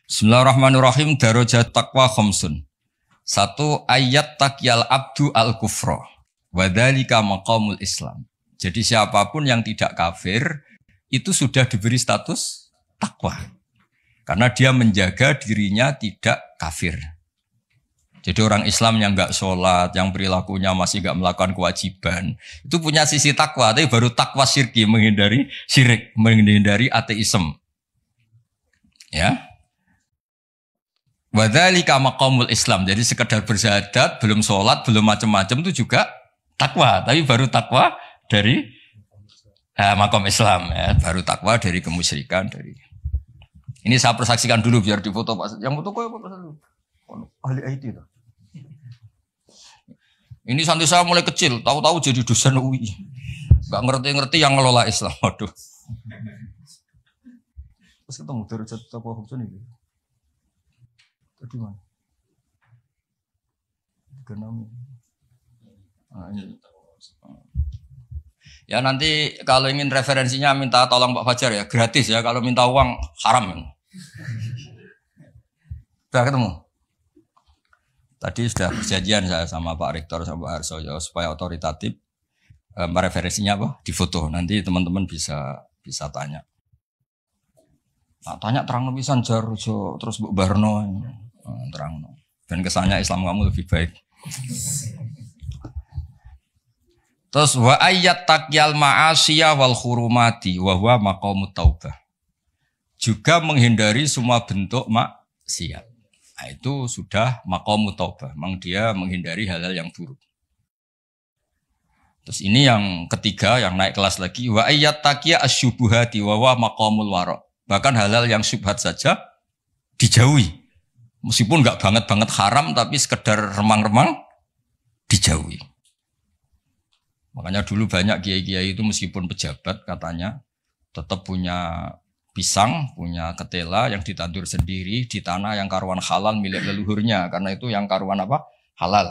Bismillahirrahmanirrahim. Darajat taqwa khamsun. Satu, ayat takyal abdu al kufra. Wadhalika maqamul Islam. Jadi siapapun yang tidak kafir itu sudah diberi status takwa. Karena dia menjaga dirinya tidak kafir. Jadi orang Islam yang enggak sholat, yang perilakunya masih enggak melakukan kewajiban, itu punya sisi takwa, tapi baru takwa syirki, menghindari syirik, menghindari ateisme. Ya. Wadzalika maqamul Islam. Jadi sekedar bersyahadat, belum sholat, belum macam-macam itu juga takwa, tapi baru takwa dari maqam Islam, ya. Baru takwa dari kemusyrikan, dari. Ini saya persaksikan dulu biar difoto Pak. Yang foto kok Pak dulu. Ahli IT itu. Ini santri saya mulai kecil, tahu-tahu jadi dosen UI. Enggak ngerti-ngerti yang ngelola Islam. Waduh. Terus ketemu Darajat Taqwa Khamsun ini. Tadi mana? Genami. Ini. Ya nanti kalau ingin referensinya minta tolong Pak Fajar ya, gratis ya. Kalau minta uang haram. Sudah ketemu? Tadi sudah perjanjian saya sama Pak Rektor sama Pak Harsoyo supaya otoritatif referensinya apa? Di foto. Nanti teman-teman bisa tanya. Nah, tanya terang pisan jar terus Bu Barno terang. Dan kesannya Islam kamu lebih baik. Terus wa ayat takyal ma'asiyah wal khurumati wa huwa maqamut taubah. Juga menghindari semua bentuk maksiat. Nah, itu sudah maqamut taubah. Memang dia menghindari hal-hal yang buruk. Terus ini yang ketiga yang naik kelas lagi wa ayat taqiya asyubuhati wa huwa maqamul wara'. Bahkan hal-hal yang syubhat saja dijauhi. Meskipun enggak banget haram tapi sekedar remang-remang dijauhi. Makanya dulu banyak kiai-kiai itu meskipun pejabat katanya tetap punya pisang, punya ketela yang ditandur sendiri di tanah yang karuan halal milik leluhurnya. Karena itu yang karuan apa? Halal.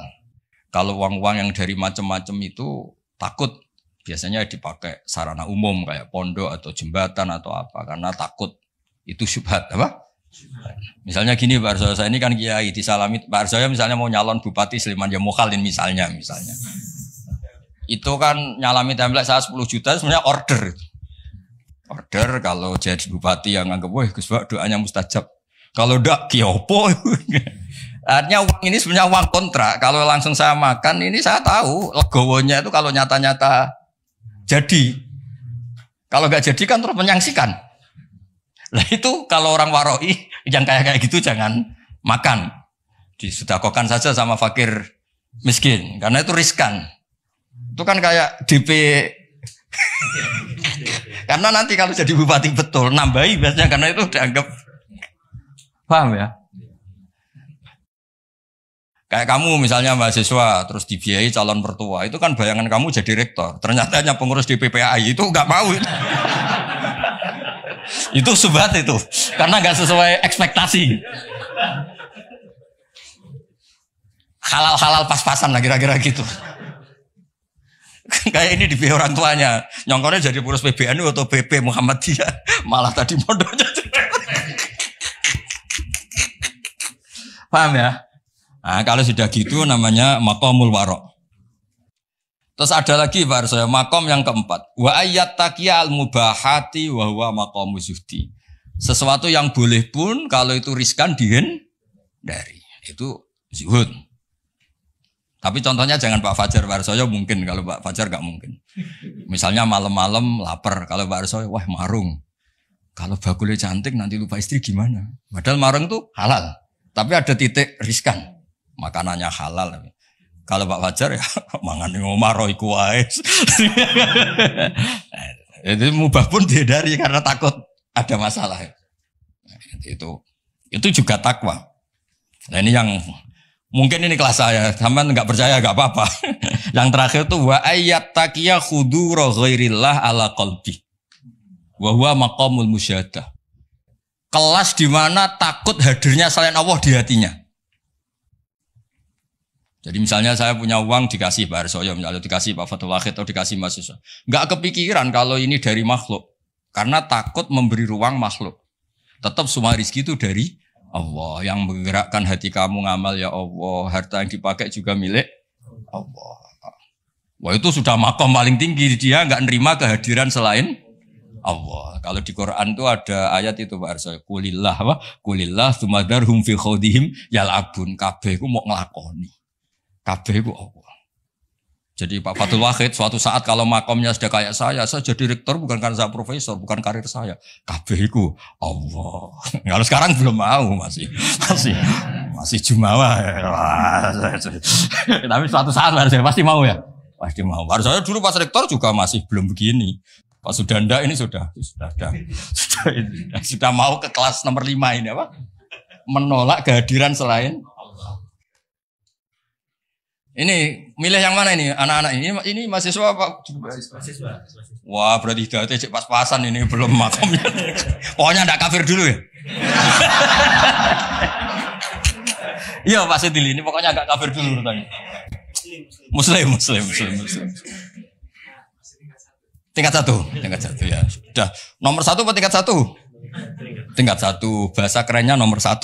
Kalau uang-uang yang dari macam-macam itu takut. Biasanya dipakai sarana umum kayak pondok atau jembatan atau apa. Karena takut itu syubhat. Apa? Misalnya gini Pak Arsoyo, saya ini kan kiai disalami. Pak Arsoyo misalnya mau nyalon Bupati Sleman ya Mukhalin misalnya. Itu kan nyalami template saya 10 juta sebenarnya order. Order kalau jadi bupati yang anggap wah Gus Pak doanya mustajab. Kalau ndak kiopo. Artinya uang ini sebenarnya uang kontrak. Kalau langsung saya makan ini saya tahu legowonya itu kalau nyata-nyata jadi. Kalau nggak jadi kan terus menyangsikan. Nah itu kalau orang waroi yang kayak gitu jangan makan. Disedekahkan saja sama fakir miskin karena itu riskan. Itu kan kayak DP. Karena nanti kalau jadi bupati betul nambahi biasanya karena itu dianggap paham ya. Kayak kamu misalnya mahasiswa terus dibiayai calon mertua itu kan bayangan kamu jadi rektor. Ternyata hanya pengurus DPPAI itu nggak mau. Itu subhat itu karena nggak sesuai ekspektasi. Halal pas-pasan lah kira-kira gitu. Kayak ini di orang tuanya nyongkornya jadi pengurus PBNU atau PP Muhammadiyah malah tadi modalnya paham ya. Nah kalau sudah gitu namanya maqamul wara'. Terus ada lagi Pak Arsoyo maqam yang keempat wa ayat taqiya al mubahati wa huwa maqamu zuhdi. Sesuatu yang boleh pun kalau itu riskan dihindari itu zuhud. Tapi contohnya jangan Pak Fajar, Pak Arsoyo mungkin, kalau Pak Fajar nggak mungkin. Misalnya malam-malam lapar, kalau Pak Arsoyo, wah marung. Kalau bakulnya cantik nanti lupa istri gimana? Padahal marung itu halal, tapi ada titik riskan, makanannya halal. Kalau Pak Fajar ya mangan ngomaro iku wae. Itu mubah pun dihindari karena takut ada masalah. Itu juga takwa. Nah ini yang mungkin ini kelas saya, sampean enggak percaya enggak apa-apa. Yang terakhir tuh wa ayat taqiya khudura ghairillah ala qalbi. Wa huwa maqamul musyahadah. Kelas di mana takut hadirnya selain Allah di hatinya. Jadi misalnya saya punya uang dikasih Pak Arsoyo, misalnya dikasih Pak Fatul Wahid atau dikasih mahasiswa. Enggak kepikiran kalau ini dari makhluk. Karena takut memberi ruang makhluk. Tetap semua rezeki itu dari Allah. Yang menggerakkan hati kamu ngamal ya Allah. Harta yang dipakai juga milik Allah. Wah itu sudah makom paling tinggi. Dia nggak nerima kehadiran selain Allah. Kalau di Quran itu ada ayat itu Pak Arso. Kulillah wa kulillah sumadarhum fi khawdihim yal'abun. Kabeh ku mau ngelakoni. Kabeh ku Allah. Jadi Pak Fatul Wahid suatu saat kalau makomnya sudah kayak saya jadi rektor bukan karena saya profesor, bukan karir saya. Kabeh ku Allah. Kalau sekarang belum mau masih jumawa. Tapi suatu saat saya pasti mau ya. Pasti mau. Baru saya dulu pas rektor juga masih belum begini. Pak Sudanda ini sudah mau ke kelas nomor 5 ini apa? Menolak kehadiran selain Allah. Ini milih yang mana ini anak-anak ini mahasiswa Pak? Mahasiswa. Wah berarti hidayatnya cek pas-pasan ini belum makomnya. Pokoknya enggak kafir dulu ya. Iya Pak Sedili ini pokoknya enggak kafir dulu urutannya. Muslim. Tingkat satu ya. Sudah nomor 1 atau tingkat 1? Tingkat 1. Bahasa kerennya nomor 1.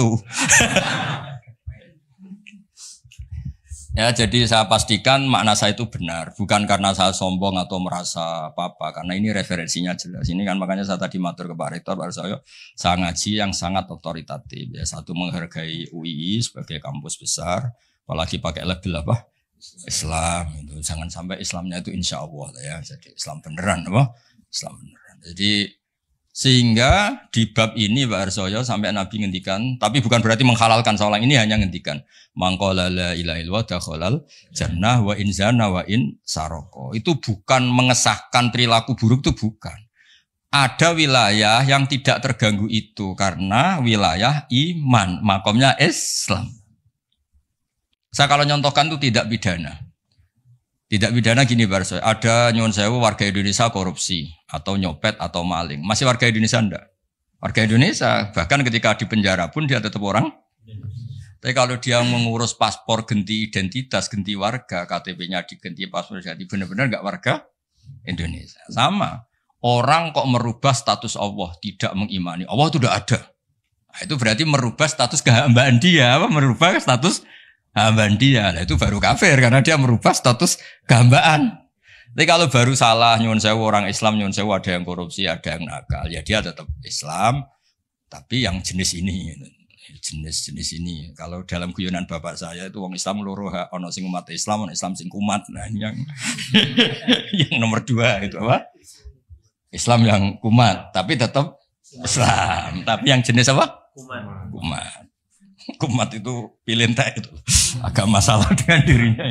Ya, jadi saya pastikan makna saya itu benar, bukan karena saya sombong atau merasa apa-apa, karena ini referensinya jelas. Ini kan makanya saya tadi matur ke Pak Rektor, saya ngaji yang sangat otoritatif. Ya, satu menghargai UII sebagai kampus besar, apalagi pakai label apa? Islam. Itu jangan sampai Islamnya itu insya Allah ya, jadi Islam beneran apa? Islam beneran. Jadi sehingga di bab ini Pak Arsoyo sampai Nabi ngendikan, tapi bukan berarti menghalalkan soal ini, hanya ngendikan mangqala la ilaha illallah dakhalal jannah wa in zana wa in saroko. Itu bukan mengesahkan perilaku buruk, itu bukan. Ada wilayah yang tidak terganggu itu karena wilayah iman, makomnya Islam. Saya kalau nyontohkan itu tidak pidana. Tidak pidana gini Pak Arsoyo, ada nyuwun sewu warga Indonesia korupsi atau nyopet atau maling. Masih warga Indonesia enggak? Warga Indonesia, bahkan ketika di penjara pun dia tetap orang. Tapi kalau dia mengurus paspor ganti identitas, ganti warga, KTP-nya diganti, paspor ganti, benar-benar enggak warga Indonesia. Sama. Orang kok merubah status Allah, tidak mengimani. Allah itu sudah ada. Nah, itu berarti merubah status kehambaan dia, merubah status hambaan dia. Nah, itu baru kafir karena dia merubah status kehambaan. Tapi kalau baru salah, nyuwun sewu orang Islam, nyuwun sewu ada yang korupsi, ada yang nakal, ya dia tetap Islam, tapi yang jenis ini, jenis ini. Kalau dalam guyonan bapak saya itu orang Islam loro, ono sing umat Islam, ono Islam sing kumat. Nah, ini yang yang nomor 2 itu apa? Islam yang kumat, tapi tetap Islam. Tapi yang jenis apa? Kumat. Kumat itu pilih entah itu agak masalah dengan dirinya.